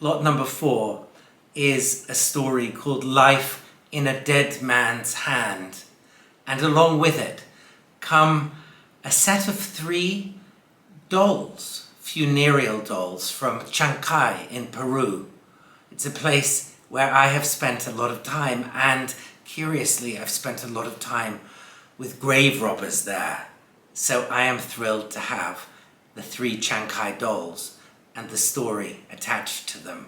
Lot number 4 is a story called Life in a Dead Man's Hand. And along with it come a set of 3 dolls, funereal dolls from Chancay in Peru. It's a place where I have spent a lot of time, and curiously I've spent a lot of time with grave robbers there. So I am thrilled to have the 3 Chancay dolls and the story attached to them.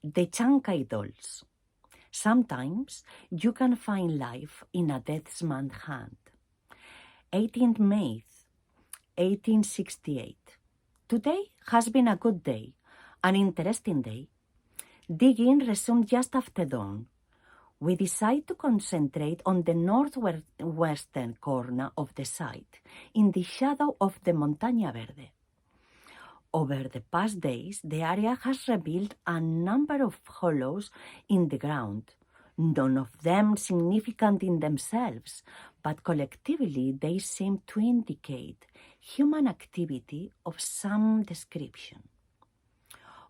The Chancay Dolls. Sometimes you can find life in a dead man's hand. 18th May, 1868. Today has been a good day, an interesting day. Digging resumed just after dawn. We decide to concentrate on the northwestern corner of the site, in the shadow of the Montaña Verde. Over the past days, the area has revealed a number of hollows in the ground, none of them significant in themselves, but collectively they seem to indicate human activity of some description.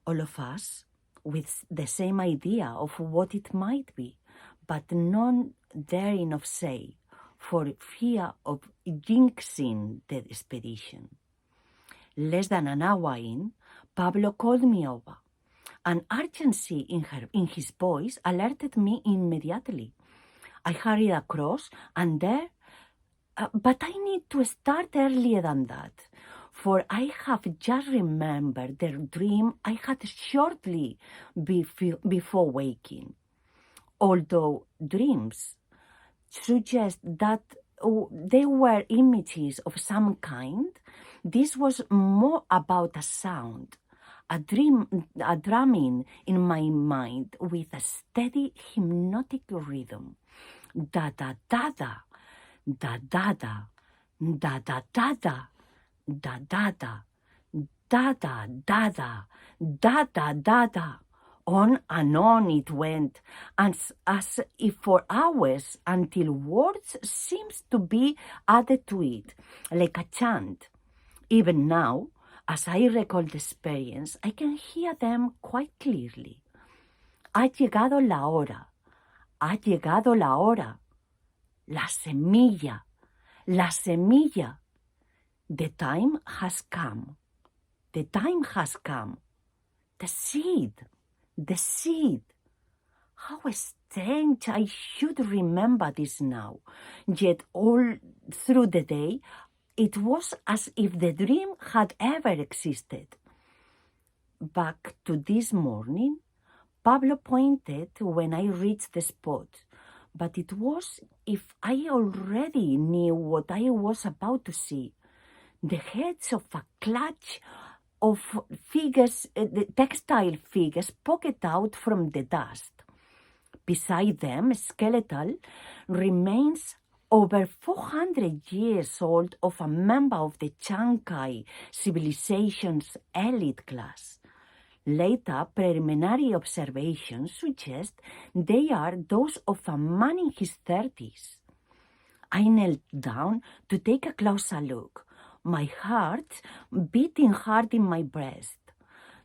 All of us with the same idea of what it might be, but none daring of say, for fear of jinxing the expedition. Less than an hour in, Pablo called me over. An urgency in his voice alerted me immediately. I hurried across, and there... but I need to start earlier than that, for I have just remembered the dream I had shortly before waking. Although dreams suggest that they were images of some kind, this was more about a sound, a drumming in my mind with a steady hypnotic rhythm. Da-da-da-da, da-da-da, da-da-da-da, da-da-da, da-da-da-da, da-da-da-da. On and on it went, as if for hours, until words seemed to be added to it, like a chant. Even now, as I recall the experience, I can hear them quite clearly. Ha llegado la hora, ha llegado la hora, la semilla, la semilla. The time has come, the time has come, the seed. The seed. How strange I should remember this now. Yet all through the day, it was as if the dream had ever existed. Back to this morning, Pablo pointed when I reached the spot, but it was as if I already knew what I was about to see. The heads of a clutch of figures, the textile figures poking out from the dust. Beside them, skeletal remains over 400 years old of a member of the Chancay civilization's elite class. Later, preliminary observations suggest they are those of a man in his 30s. I knelt down to take a closer look, my heart beating hard in my breast.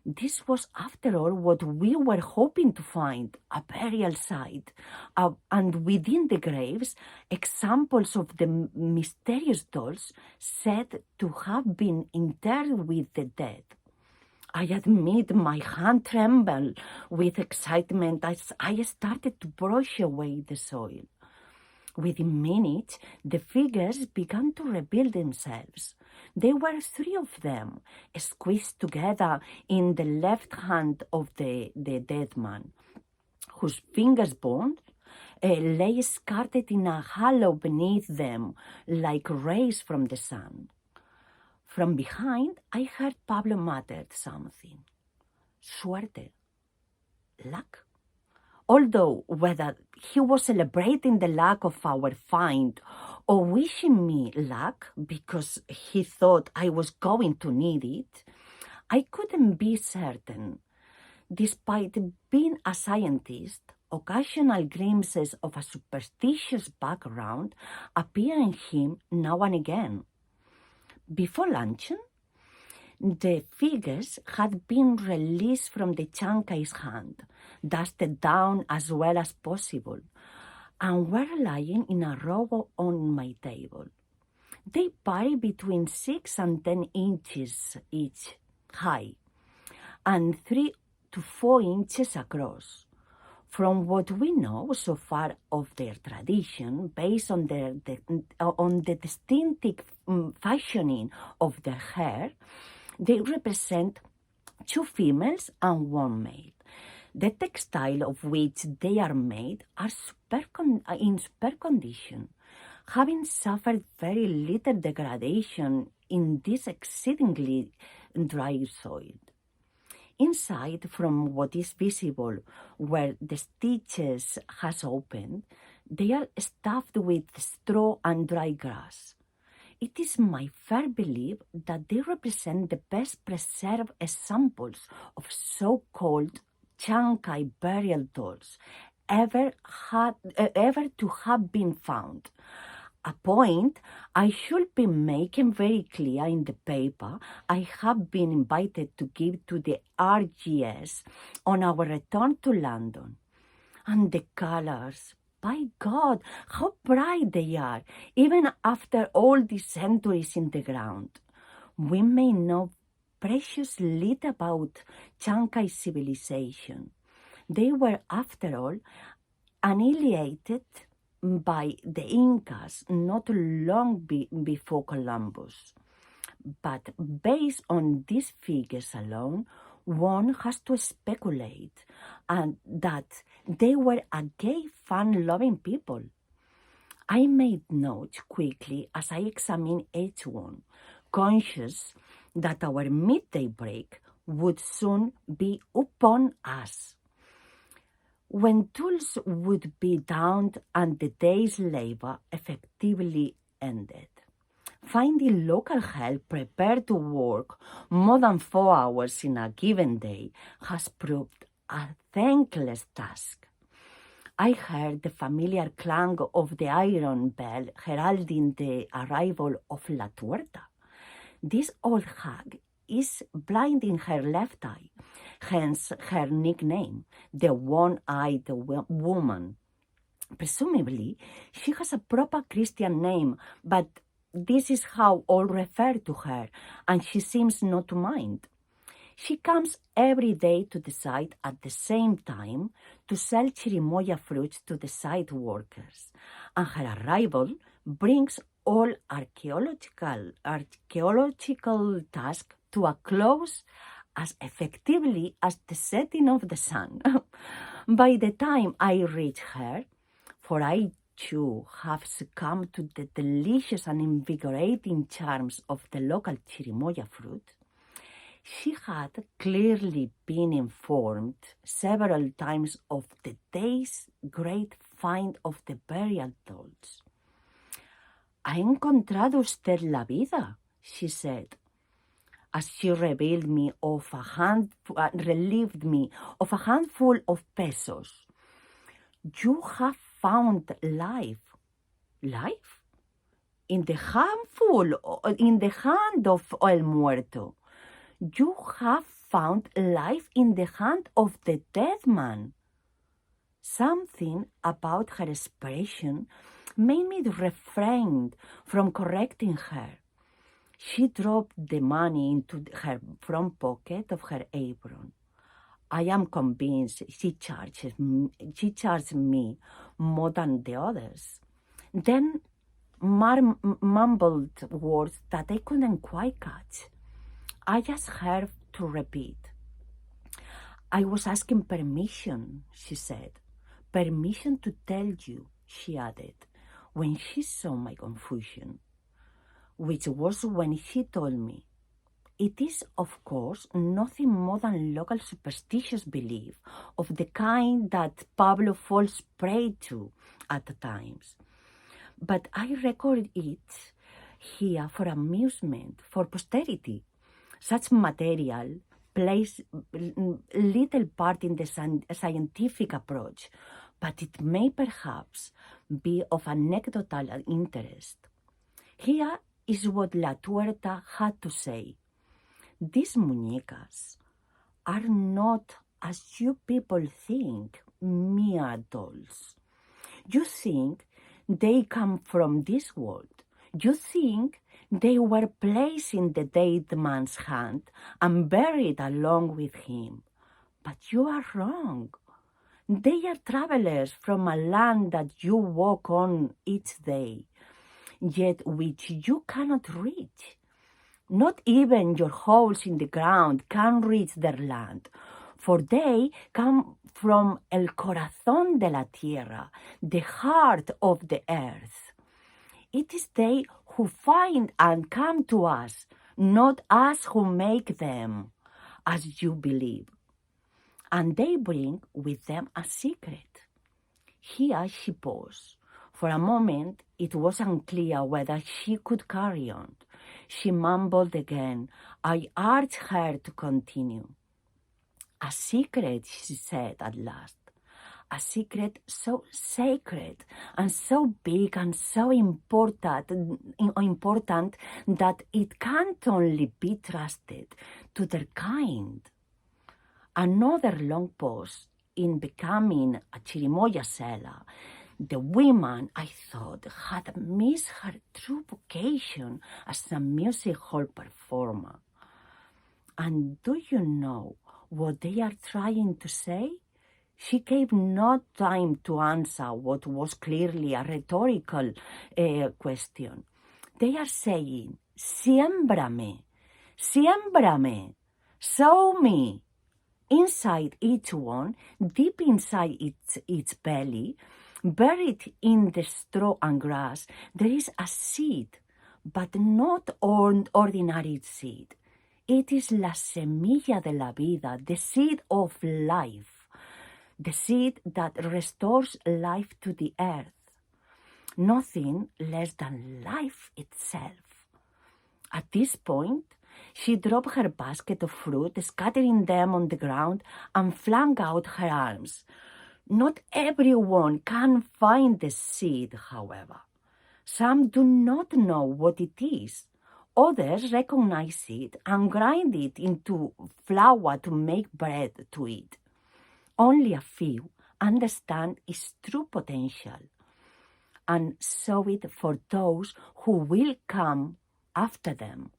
This was, after all, what we were hoping to find, a burial site, and within the graves, examples of the mysterious dolls said to have been interred with the dead. I admit my hand trembled with excitement as I started to brush away the soil. Within minutes, the figures began to reveal themselves. There were 3 of them, squeezed together in the left hand of the dead man, whose fingers bones lay scattered in a hollow beneath them like rays from the sun. From behind, I heard Pablo mutter something. Suerte. Luck. Although whether he was celebrating the luck of our find or wishing me luck because he thought I was going to need it, I couldn't be certain. Despite being a scientist, occasional glimpses of a superstitious background appear in him now and again. Before luncheon, The figures had been released from the Chancay's hand, dusted down as well as possible, and were lying in a row on my table. They vary between 6 and 10 inches each high, and 3 to 4 inches across. From what we know so far of their tradition, based on the distinctive fashioning of their hair, they represent 2 females and 1 male. The textile of which they are made are in super condition, having suffered very little degradation in this exceedingly dry soil. Inside, from what is visible where the stitches has opened, they are stuffed with straw and dry grass. It is my firm belief that they represent the best preserved examples of so-called Chancay burial dolls ever to have been found. A point I should be making very clear in the paper I have been invited to give to the RGS on our return to London. And the colors, by God, how bright they are, even after all these centuries in the ground. We may know precious little about Chancay civilization. They were, after all, annihilated by the Incas not long before Columbus. But based on these figures alone, one has to speculate that they were a gay, fun-loving people. I made notes quickly as I examined each one, conscious that our midday break would soon be upon us. When tools would be downed and the day's labor effectively ended, finding local help prepared to work more than 4 hours in a given day has proved a thankless task. I heard the familiar clang of the iron bell heralding the arrival of La Tuerta. This old hag is blind in her left eye, hence her nickname, the one-eyed woman. Presumably, she has a proper Christian name, but this is how all refer to her, and she seems not to mind. She comes every day to the site at the same time to sell chirimoya fruits to the site workers, and her arrival brings all archaeological tasks to a close as effectively as the setting of the sun. By the time I reach her, for I too have succumbed to the delicious and invigorating charms of the local chirimoya fruit, she had clearly been informed several times of the day's great find of the burial dolls. "Ha encontrado usted la vida," she said, as she relieved me of a handful of pesos. "You have found life." "Life? In the hand of El Muerto. You have found life in the hand of the dead man." Something about her expression made me refrain from correcting her. She dropped the money into her front pocket of her apron. I am convinced she charged me more than the others. Then mumbled words that I couldn't quite catch. I asked her to repeat. "I was asking permission," she said. "Permission to tell you," she added, when she saw my confusion, which was when she told me. It is, of course, nothing more than local superstitious belief of the kind that Pablo falls prey to at times. But I record it here for amusement, for posterity. Such material plays little part in the scientific approach, but it may perhaps be of anecdotal interest. Here is what La Tuerta had to say. These muñecas are not, as you people think, mere dolls. You think they come from this world. You think they were placed in the dead man's hand and buried along with him. But you are wrong. They are travelers from a land that you walk on each day, yet which you cannot reach. Not even your holes in the ground can reach their land, for they come from el corazón de la tierra, the heart of the earth. It is they who find and come to us, not us who make them, as you believe. And they bring with them a secret. Here she paused. For a moment it was unclear whether she could carry on. She mumbled again. I urged her to continue. A secret, she said at last. A secret so sacred and so big and so important that it can't only be trusted to their kind. Another long pause in becoming a chirimoya seller. The woman, I thought, had missed her true vocation as a music hall performer. And do you know what they are trying to say? She gave no time to answer what was clearly a rhetorical question. They are saying, siémbrame, siémbrame, sow me. Inside each one, deep inside its belly, buried in the straw and grass, there is a seed, but not ordinary seed. It is la semilla de la vida, the seed of life, the seed that restores life to the earth. Nothing less than life itself. At this point, she dropped her basket of fruit, scattering them on the ground, and flung out her arms. Not everyone can find the seed, however. Some do not know what it is. Others recognize it and grind it into flour to make bread to eat. Only a few understand its true potential and sow it for those who will come after them.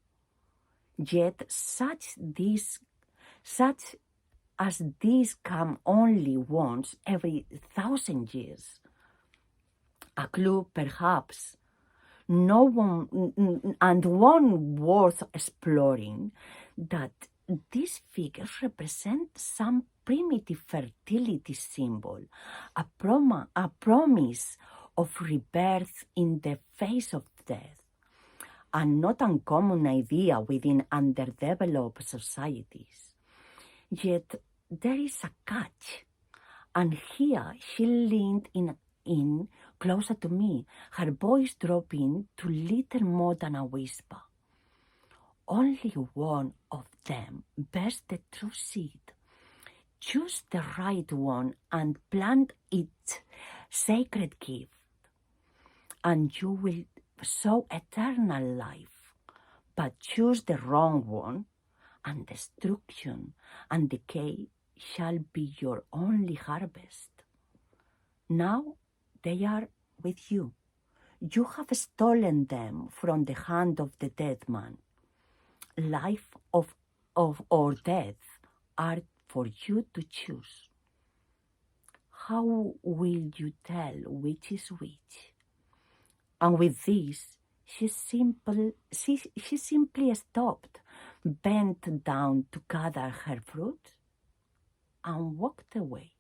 Yet such as these come only once every 1,000 years. A clue, perhaps, no one and one worth exploring, that these figures represent some primitive fertility symbol, a promise of rebirth in the face of death. A not uncommon idea within underdeveloped societies. Yet there is a catch, and here she leaned in closer to me, her voice dropping to little more than a whisper. Only one of them bears the true seed. Choose the right one and plant its sacred gift, and you will sow eternal life. But choose the wrong one, and destruction and decay shall be your only harvest. Now they are with you. You have stolen them from the hand of the dead man. Life or death are for you to choose. How will you tell which is which? And with this, she simply stopped, bent down to gather her fruit, and walked away.